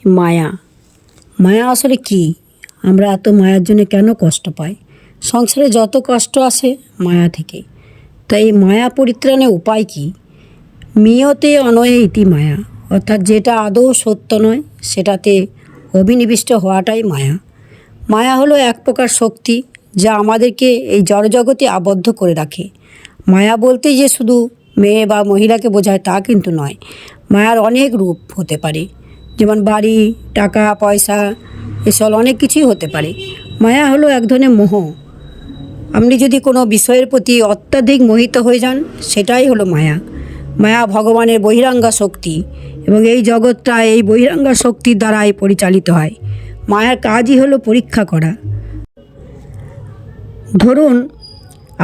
মায়া। মায়া আসলে কি? আমরা এত মায়ার জন্য কেন কষ্ট পাই? সংসারে যত কষ্ট আসে মায়া থেকে। তাই এই মায়া পরিত্রাণের উপায় কি? মিয়তে অনয়ে ইতি মায়া, অর্থাৎ যেটা আদৌ সত্য নয় সেটাতে অভিনিবিষ্ট হওয়াটাই মায়া। মায়া হলো এক প্রকার শক্তি যা আমাদেরকে এই জড়জগতে আবদ্ধ করে রাখে। মায়া বলতে যে শুধু মেয়ে বা মহিলাকে বোঝায় তা কিন্তু নয়। মায়ার অনেক রূপ হতে পারে, যেমন বাড়ি, টাকা, পয়সা, এসব অনেক কিছুই হতে পারে। মায়া হলো এক ধরনের মোহ। আপনি যদি কোনো বিষয়ের প্রতি অত্যাধিক মোহিত হয়ে যান, সেটাই হলো মায়া। মায়া ভগবানের বহিরাঙ্গা শক্তি এবং এই জগৎটা এই বহিরাঙ্গা শক্তির দ্বারাই পরিচালিত হয়। মায়ার কাজই হলো পরীক্ষা করা। ধরুন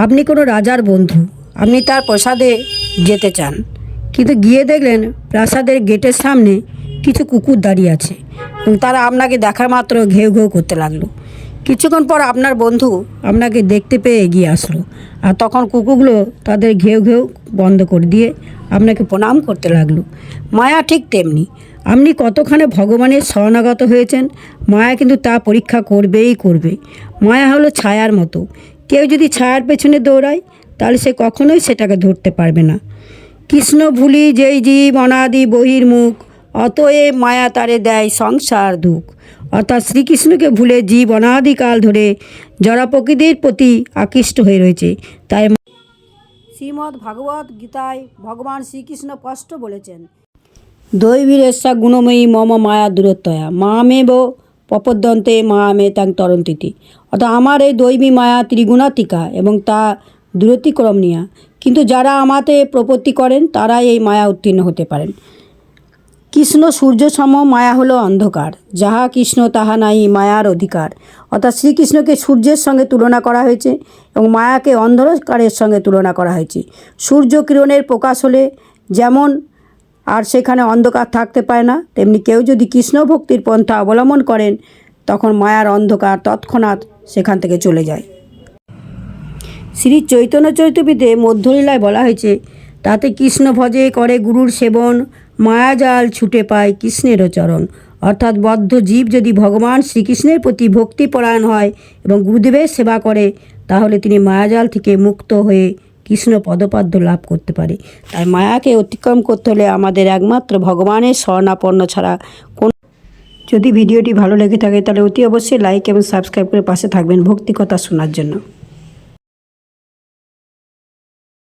আপনি কোনো রাজার বন্ধু, আপনি তার প্রাসাদে যেতে চান, কিন্তু গিয়ে দেখলেন প্রাসাদের গেটের সামনে কিছু কুকুর দাঁড়িয়ে আছে এবং তারা আপনাকে দেখার মাত্র ঘেউ ঘেউ করতে লাগলো। কিছুক্ষণ পর আপনার বন্ধু আপনাকে দেখতে পেয়ে এগিয়ে আসলো, আর তখন কুকুরগুলো তাদের ঘেউ ঘেউ বন্ধ করে দিয়ে আপনাকে প্রণাম করতে লাগলো। মায়া ঠিক তেমনি, আপনি কতখানি ভগবানের শরণাগত হয়েছেন, মায়া কিন্তু তা পরীক্ষা করবেই করবে। মায়া হলো ছায়ার মতো। কেউ যদি ছায়ার পেছনে দৌড়ায় তাহলে সে কখনোই সেটাকে ধরতে পারবে না। কৃষ্ণ ভুলি যেই জীব অনাদি বহির্মুখ, অতএব মায়া তারে দেয় সংসার দুঃখ। অর্থাৎ শ্রীকৃষ্ণকে ভুলে জীব অনাদিকাল ধরে জড় প্রকৃতির প্রতি আকৃষ্ট হয়ে রয়েছে। তাই শ্রীমদ্ ভাগবত গীতায় ভগবান শ্রীকৃষ্ণ স্পষ্ট বলেছেন, দৈবীরেশা গুণময়ী মম মায়া দূরত্বয়া মামেব প্রপদ্যন্তে মামে তাং তরন্তিতি। অর্থাৎ আমার এই দৈবী মায়া ত্রিগুণাত্মিকা এবং তা দূরতিক্রমণীয়া, কিন্তু যারা আমাতে প্রপত্তি করেন তারাই এই মায়া উত্তীর্ণ হতে পারেন। কৃষ্ণ সূর্য সম, মায়া হলো অন্ধকার, যাহা কৃষ্ণ তাহা নাই মায়ার অধিকার। অর্থাৎ শ্রীকৃষ্ণকে সূর্যের সঙ্গে তুলনা করা হয়েছে এবং মায়াকে অন্ধকারের সঙ্গে তুলনা করা হয়েছে। সূর্য কিরণের প্রকাশ হলে যেমন আর সেখানে অন্ধকার থাকতে পারে না, তেমনি কেউ যদি কৃষ্ণ ভক্তির পন্থা অবলম্বন করেন তখন মায়ার অন্ধকার তৎক্ষণাৎ সেখান থেকে চলে যায়। শ্রী চৈতন্য চরিতামৃতে মধ্যলীলায় বলা হয়েছে, তাতে কৃষ্ণ ভজে করে গুরুর সেবন, মায়াজাল ছুটে পায় কৃষ্ণেরও চরণ। অর্থাৎ বদ্ধ জীব যদি ভগবান শ্রীকৃষ্ণের প্রতি ভক্তিপরায়ণ হয় এবং গুরুদেবের সেবা করে, তাহলে তিনি মায়াজাল থেকে মুক্ত হয়ে কৃষ্ণ পদপাদ্য লাভ করতে পারে। তাই মায়াকে অতিক্রম করতে হলে আমাদের একমাত্র ভগবানের শরণাপন্ন ছাড়া কোন। যদি ভিডিওটি ভালো লেগে থাকে তাহলে অতি অবশ্যই লাইক এবং সাবস্ক্রাইব করে পাশে থাকবেন ভক্তি কথা শোনার জন্য।